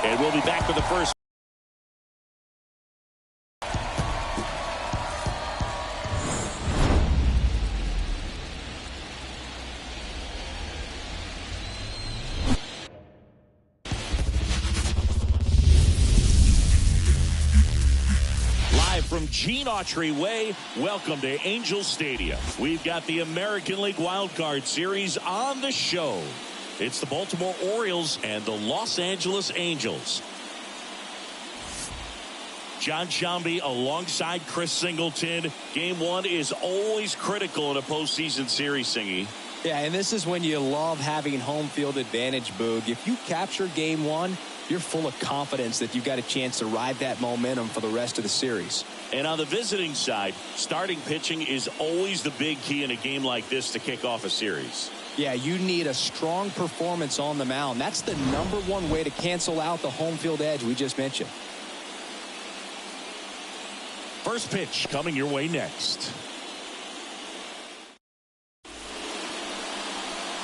And we'll be back for the first. Live from Gene Autry Way, welcome to Angel Stadium. We've got the American League Wildcard Series on the show. It's the Baltimore Orioles and the Los Angeles Angels. John Sciambi alongside Chris Singleton. Game one is always critical in a postseason series, Singy. Yeah, and this is when you love having home field advantage, Boog. If you capture game one, you're full of confidence that you've got a chance to ride that momentum for the rest of the series. And on the visiting side, starting pitching is always the big key in a game like this to kick off a series. Yeah, you need a strong performance on the mound. That's the #1 way to cancel out the home field edge we just mentioned. First pitch coming your way next.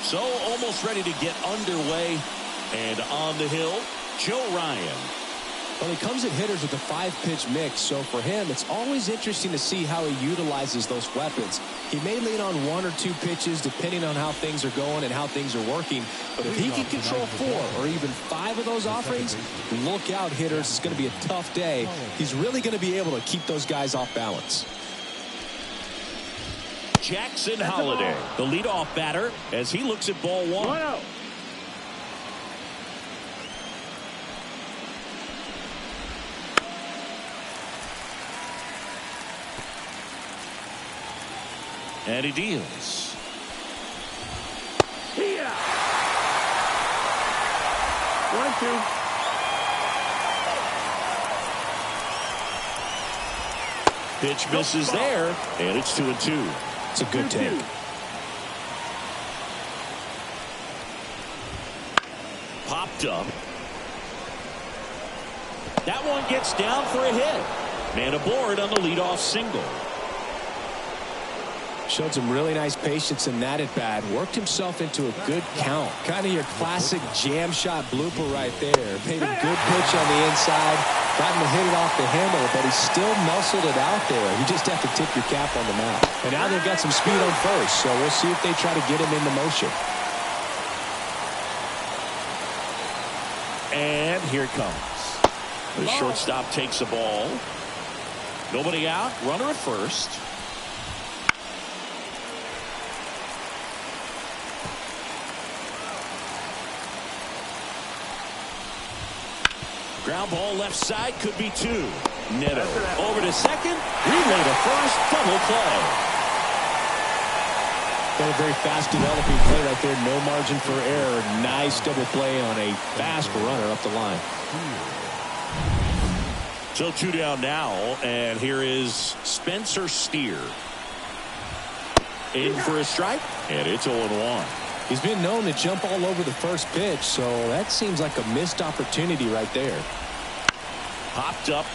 So almost ready to get underway. And on the hill, Joe Ryan. Well, he comes at hitters with a 5-pitch mix, so for him, it's always interesting to see how he utilizes those weapons. He may lean on 1 or 2 pitches depending on how things are going and how things are working, but if he can control 4 or even 5 of those offerings, look out, hitters. It's going to be a tough day. He's really going to be able to keep those guys off balance. Jackson Holliday, the leadoff batter, as he looks at ball 1. 1-0. And he deals. Here. 1-2. Pitch misses there, and it's 2-2. It's a good take. Popped up. That one gets down for a hit. Man aboard on the leadoff single. Showed some really nice patience in that at bat. Worked himself into a good count. Kind of your classic jam shot blooper right there. Made a good pitch on the inside. Got him to hit it off the handle, but he still muscled it out there. You just have to tip your cap on the mound. And now they've got some speed on first, so we'll see if they try to get him into motion. And here it comes. The shortstop takes the ball. Nobody out. Runner at first. Ground ball left side, could be 2. Neto over to second, relay to first, double play. Got a very fast developing play right there, no margin for error. Nice double play on a fast runner up the line. So 2 down now, and here is Spencer Steer. In for a strike, and it's 0-1. He's been known to jump all over the first pitch, so that seems like a missed opportunity right there. Popped up.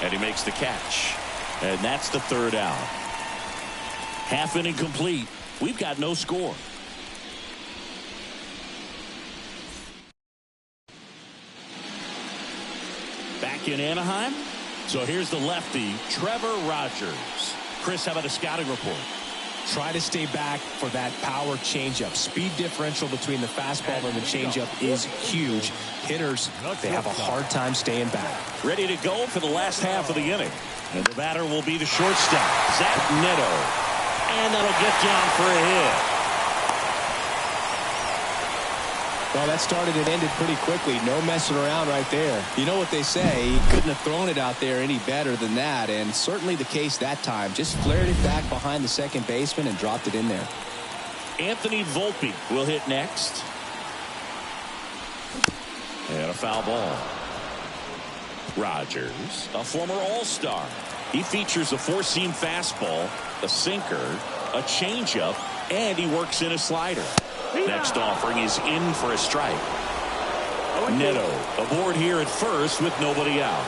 And he makes the catch. And that's the 3rd out. Half inning complete. We've got no score. Back in Anaheim. So here's the lefty, Trevor Rogers. Chris, how about a scouting report? Try to stay back for that power changeup. Speed differential between the fastball and the changeup is huge. Hitters, they have a hard time staying back. Ready to go for the last half of the inning. And the batter will be the shortstop, Zach Neto. And that'll get down for a hit. Well, that started and ended pretty quickly. No messing around right there. You know what they say, he couldn't have thrown it out there any better than that, and certainly the case that time. Just flared it back behind the second baseman and dropped it in there. Anthony Volpe will hit next. And a foul ball. Rogers, a former All-Star. He features a 4-seam fastball, a sinker, a changeup, and he works in a slider. Next offering is in for a strike. Neto aboard here at first with nobody out.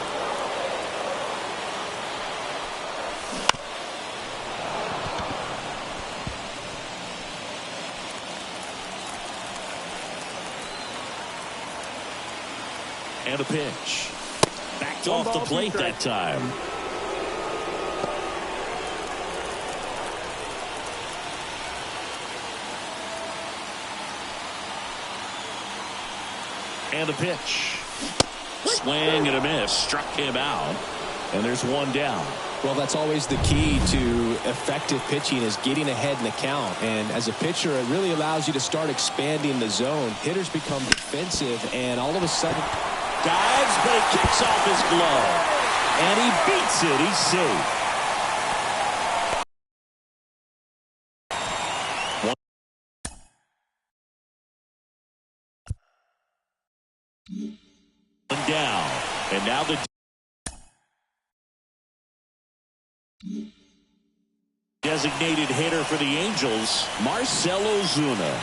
And a pitch. Backed off the plate that time. And a pitch. Swing and a miss. Struck him out. And there's 1 down. Well, that's always the key to effective pitching, is getting ahead in the count. And as a pitcher, it really allows you to start expanding the zone. Hitters become defensive, and all of a sudden dives, but he kicks off his glove. And he beats it. He's safe. Down, and now the designated hitter for the Angels, Marcell Ozuna.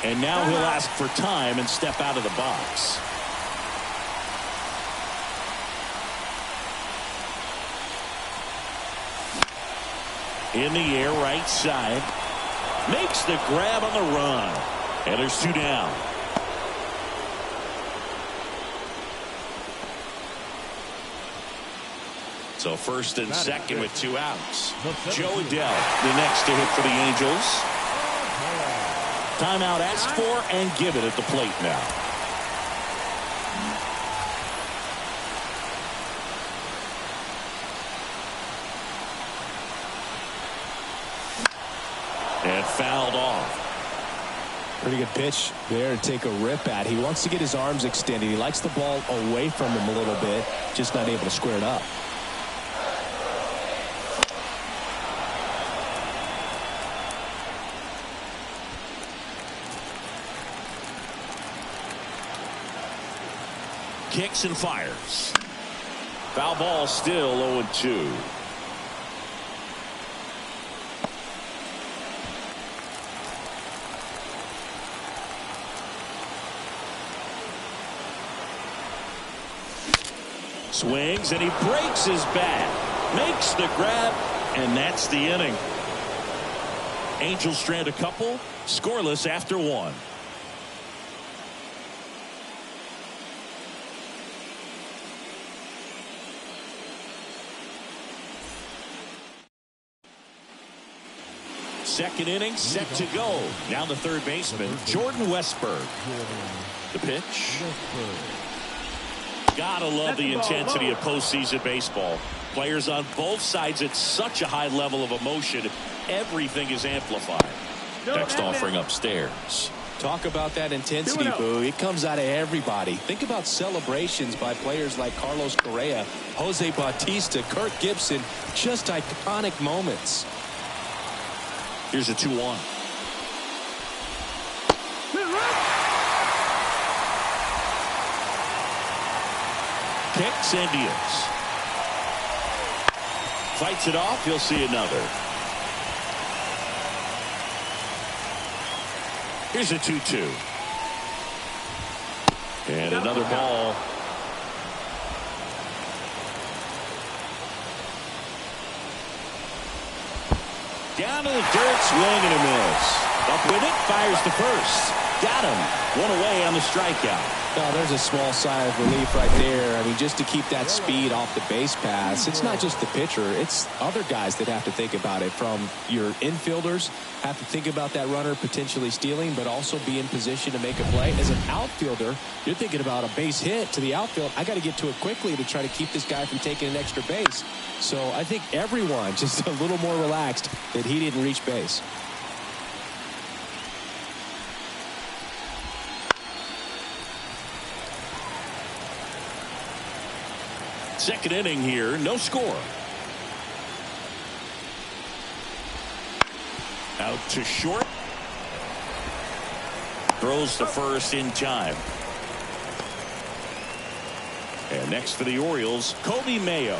And now he'll ask for time and step out of the box. In the air, right side. Makes the grab on the run. And there's 2 down. So first and second with 2 outs. Joe Adell, the next to hit for the Angels. Timeout asked for and given at the plate now. And fouled off. Pretty good pitch there to take a rip at. He wants to get his arms extended. He likes the ball away from him a little bit, just not able to square it up. Kicks and fires. Foul ball, still 0-2. Swings and he breaks his bat. Makes the grab, and that's the inning. Angels strand a couple, scoreless after 1. Second inning set to go. Now the third baseman, Jordan Westburg. The pitch. Gotta love the intensity of postseason baseball. Players on both sides at such a high level of emotion. Everything is amplified. Next offering upstairs. Talk about that intensity, Boo. It comes out of everybody. Think about celebrations by players like Carlos Correa, Jose Bautista, Kirk Gibson. Just iconic moments. Here's a 2-1. kicks and deals. Fights it off. He'll see another. Here's a 2-2. And another ball. Down to the dirt, swing and a miss. Up with it, fires to first. Got him. One away on the strikeout. Oh, there's a small sigh of relief right there. I mean, just to keep that speed off the base pass. It's not just the pitcher. It's other guys that have to think about it. From your infielders have to think about that runner potentially stealing, but also be in position to make a play. As an outfielder, you're thinking about a base hit to the outfield. I got to get to it quickly to try to keep this guy from taking an extra base. So I think everyone just a little more relaxed that he didn't reach base. Second inning here, no score. Out to short. Throws to first in time. And next for the Orioles, Kobe Mayo.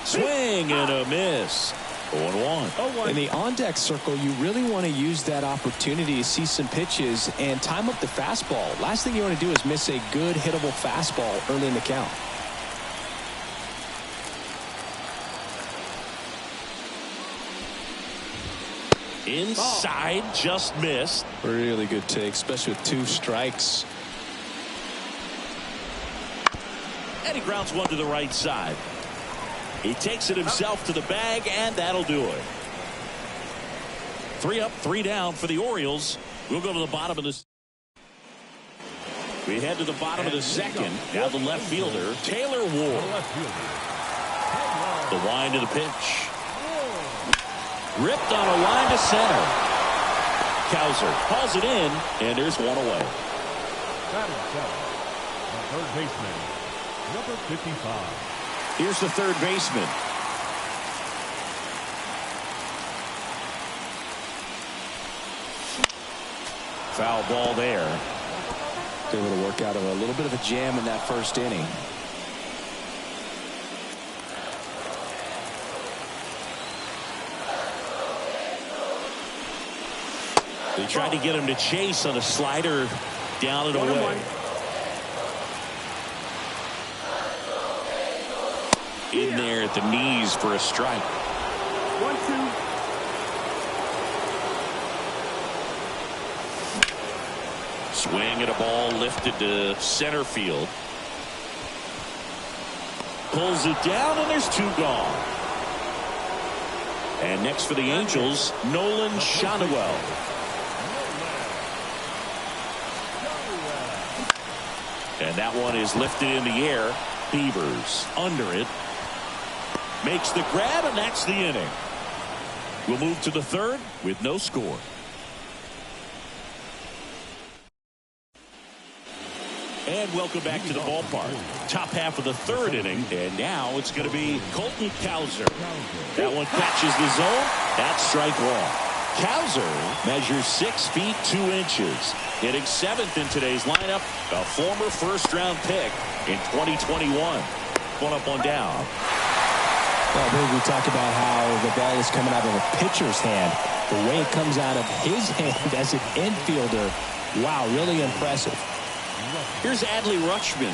Swing and a miss. 0-1. In the on-deck circle, you really want to use that opportunity to see some pitches and time up the fastball. Last thing you want to do is miss a good hittable fastball early in the count. Inside, just missed. Really good take, especially with 2 strikes. And he grounds one to the right side. He takes it himself to the bag, and that'll do it. 3 up, 3 down for the Orioles. We'll go to the bottom of this. We head to the bottom of the second. Now the left fielder, Taylor Ward. The wind of the pitch. Ripped on a line to center. Cowser hauls it in, and there's one away. Third baseman, number 55. Here's the third baseman. Foul ball there. Able to work out of a little bit of a jam in that first inning. They tried to get him to chase on a slider down and away. In there at the knees for a strike. 1-2. Swing at a ball lifted to center field. Pulls it down, and there's 2 gone. And next for the Angels, Nolan Schanuel. And that one is lifted in the air. Beavers under it. Makes the grab, and that's the inning. We'll move to the third with no score. And welcome back to the ballpark. Top half of the third inning, and now it's going to be Colton Cowser. That one catches the zone. That's strike 1. Cowser measures 6 feet 2 inches. Hitting 7th in today's lineup, a former first-round pick in 2021. One up, one down. Well, I believe we talked about how the ball is coming out of a pitcher's hand. The way it comes out of his hand as an infielder, wow, really impressive. Here's Adley Rutschman.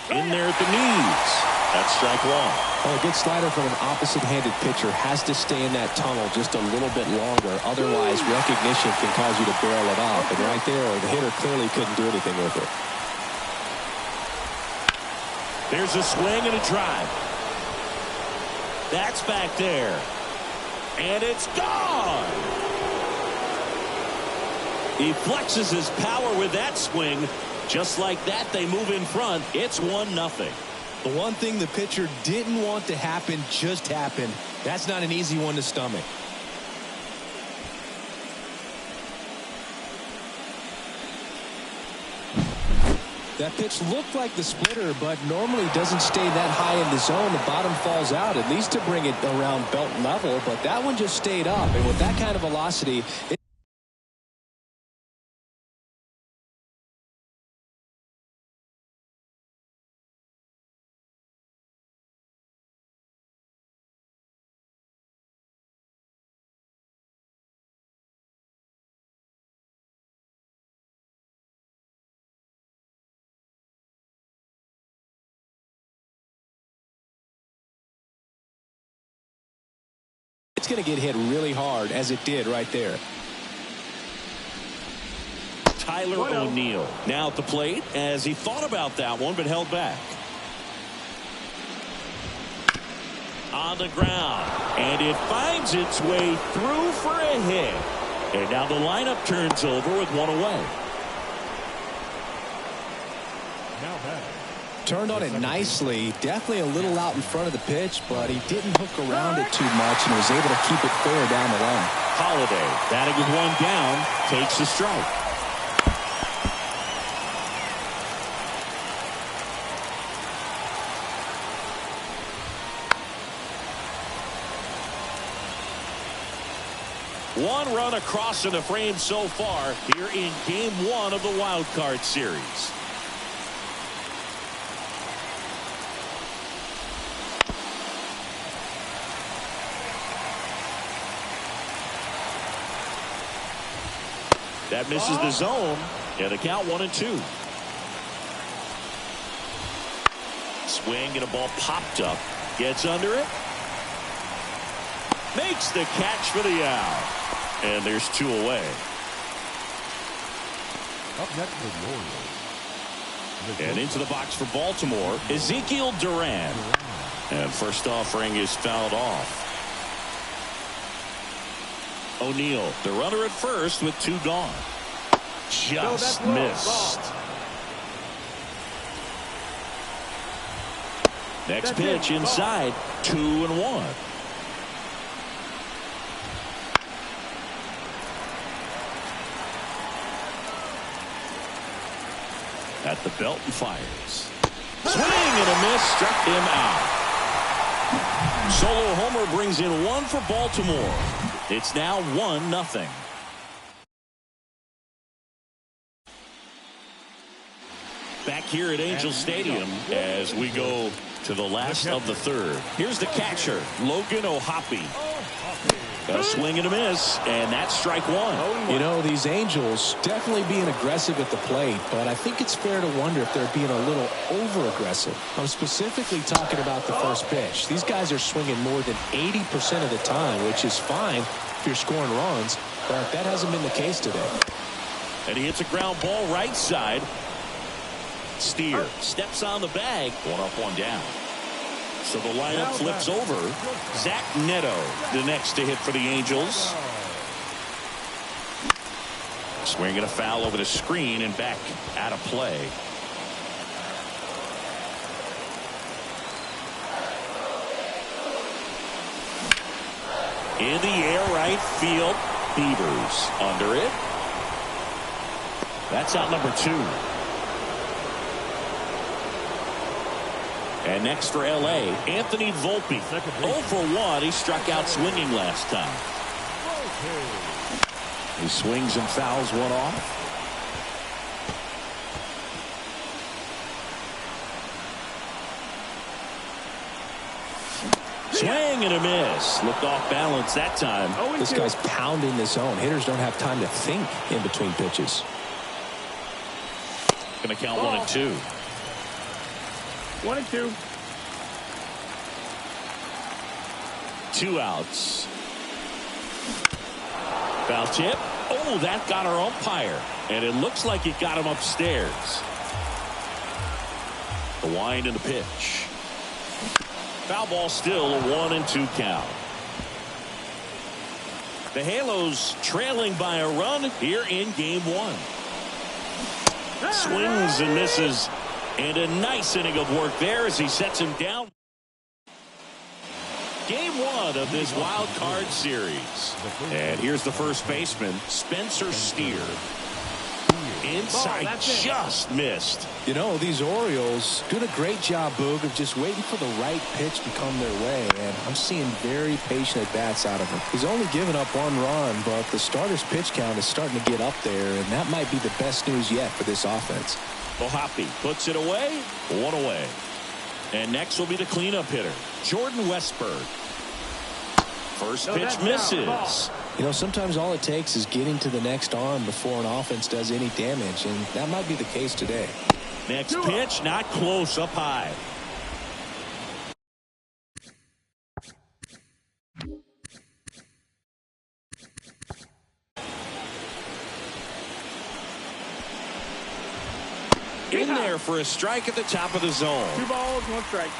In there at the knees. That's strike 1. Well, a good slider from an opposite-handed pitcher has to stay in that tunnel just a little bit longer. Otherwise, recognition can cause you to barrel it off. And right there, the hitter clearly couldn't do anything with it. There's a swing and a drive. That's back there. And it's gone. He flexes his power with that swing. Just like that, they move in front. It's 1-0. The one thing the pitcher didn't want to happen just happened. That's not an easy one to stomach. That pitch looked like the splitter, but normally doesn't stay that high in the zone. The bottom falls out, at least to bring it around belt level, but that one just stayed up. And with that kind of velocity, going to get hit really hard, as it did right there. Tyler O'Neill now at the plate as he thought about that one but held back. On the ground, and it finds its way through for a hit. And now the lineup turns over with one away. Now back. Turned on it nicely. Definitely a little out in front of the pitch, but he didn't hook around it too much and was able to keep it fair down the line. Holiday, batting with one down, takes the strike. One run across in the frame so far here in Game 1 of the Wild Card Series. That misses the zone, and the count 1-2. Swing and a ball popped up. Gets under it. Makes the catch for the out. And there's two away. Up next for the Orioles. And into the box for Baltimore, Ezekiel Duran. And first offering is fouled off. O'Neill, the runner at first with two gone. Just missed. Next pitch inside, 2-1. At the belt and fires. Swing and a miss, struck him out. Solo homer brings in one for Baltimore. It's now 1-0. Back here at Angel Stadium as we go to the last of the third. Here's the catcher, Logan O'Hoppe. A swing and a miss, and that's strike one. You know, these Angels definitely being aggressive at the plate, but I think it's fair to wonder if they're being a little over-aggressive. I'm specifically talking about the first pitch. These guys are swinging more than 80% of the time, which is fine if you're scoring runs, but that hasn't been the case today. And he hits a ground ball right side. Steer steps on the bag. One up, one down. So the lineup flips over. Zach Neto, the next to hit for the Angels. Swinging a foul over the screen and back out of play. In the air, right field. Beavers under it. That's out number 2. And next for L.A., Anthony Volpe. 0 for 1. He struck out swinging last time. He swings and fouls one off. Swing and a miss. Looked off balance that time. This guy's pounding the zone. Hitters don't have time to think in between pitches. Going to count 1-2. 1-2. 2 outs. Foul tip. Oh, that got our umpire. And it looks like it got him upstairs. The wind and the pitch. Foul ball still, a 1-2 count. The Halos trailing by a run here in Game 1. Swings and misses. And a nice inning of work there as he sets him down. Game 1 of this wild card series. And here's the first baseman, Spencer Steer. Inside, just missed. You know, these Orioles doing a great job, Boog, of just waiting for the right pitch to come their way. And I'm seeing very patient at-bats out of him. He's only given up 1 run, but the starter's pitch count is starting to get up there. And that might be the best news yet for this offense. O'Hoppe puts it away, 1 away. And next will be the cleanup hitter, Jordan Westberg. First pitch misses. You know, sometimes all it takes is getting to the next arm before an offense does any damage, and that might be the case today. Next pitch, not close, up high. in there for a strike at the top of the zone. 2 balls, 1 strike.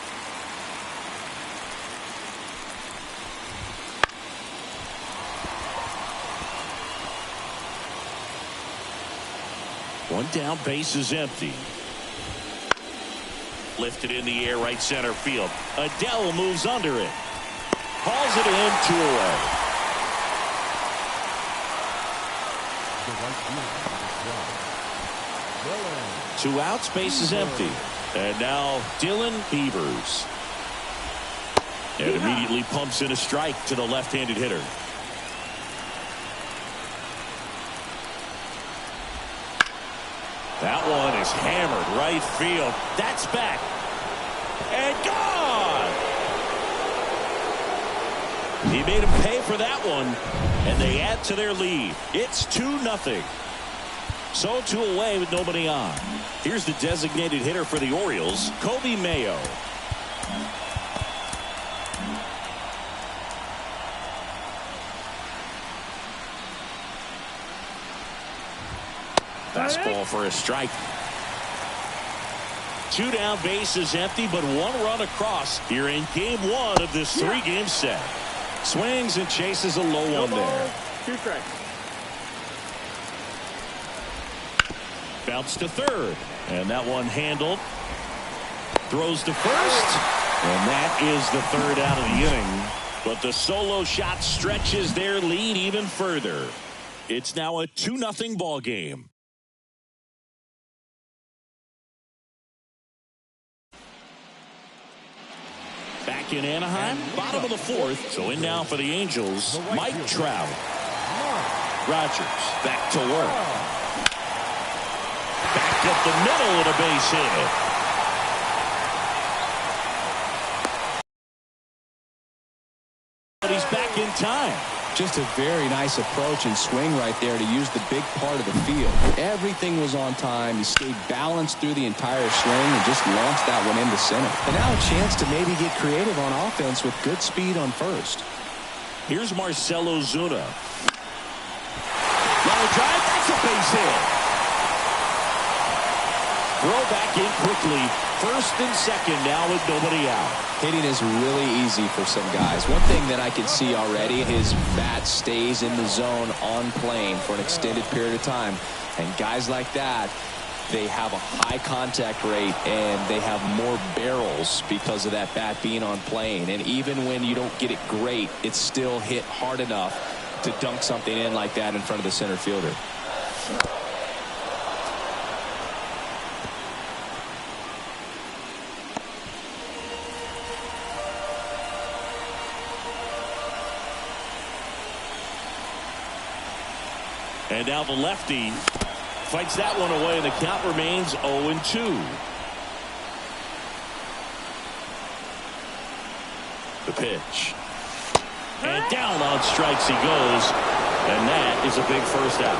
One down, base is empty. Lifted in the air, right center field. Adele moves under it. Hauls it in, 2 away. The right field. 2 outs, base is empty. And now Dylan Beavers. And immediately pumps in a strike to the left-handed hitter. That one is hammered right field. That's back. And gone. He made him pay for that one. And they add to their lead. It's 2-0. So 2 away with nobody on. Here's the designated hitter for the Orioles, Kobe Mayo. Fastball for a strike. 2 down, base is empty, but 1 run across here in game 1 of this 3-game set. Swings and chases a low one there. 2 strikes. Bounce to third, and that one handled. Throws to first, and that is the 3rd out of the inning. But the solo shot stretches their lead even further. It's now a 2-0 ball game. Back in Anaheim, bottom of the 4th. So in now for the Angels, Mike Trout. Rogers back to work. Back up the middle with a base hit. But he's back in time. Just a very nice approach and swing right there to use the big part of the field. Everything was on time. He stayed balanced through the entire swing and just launched that one into center. And now a chance to maybe get creative on offense with good speed on first. Here's Marcell Ozuna. Line drive, that's a base hit. Throw back in quickly. First and second now with nobody out. Hitting is really easy for some guys. One thing that I can see already, his bat stays in the zone on plane for an extended period of time. And guys like that, they have a high contact rate and they have more barrels because of that bat being on plane. And even when you don't get it great, it's still hit hard enough to dunk something in like that in front of the center fielder. And now the lefty fights that one away, and the count remains 0-2. The pitch. And down on strikes he goes. And that is a big first out.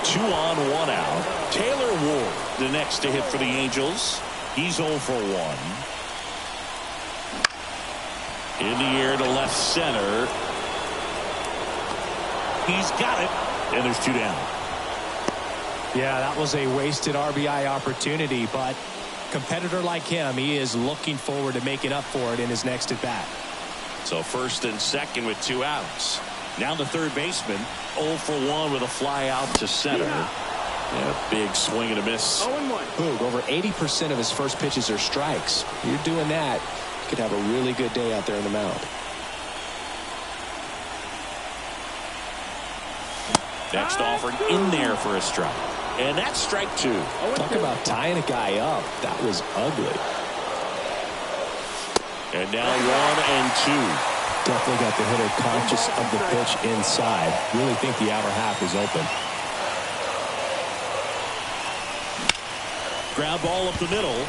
2 on, 1 out. Taylor Ward, the next to hit for the Angels. He's 0 for 1. In the air to left center. He's got it, and there's 2 down. Yeah, that was a wasted RBI opportunity, but competitor like him, he is looking forward to making up for it in his next at bat. So first and second with 2 outs. Now the third baseman, 0 for 1 with a fly out to center. Yeah, big swing and a miss. 0-1. Boog, over 80% of his first pitches are strikes. You're doing that, you could have a really good day out there in the mound. Next offered in there for a strike. And that's strike 2. Talk about tying a guy up. That was ugly. And now 1 and 2. Definitely got the hitter conscious of the pitch inside. Really think the outer half is open. Ground ball up the middle.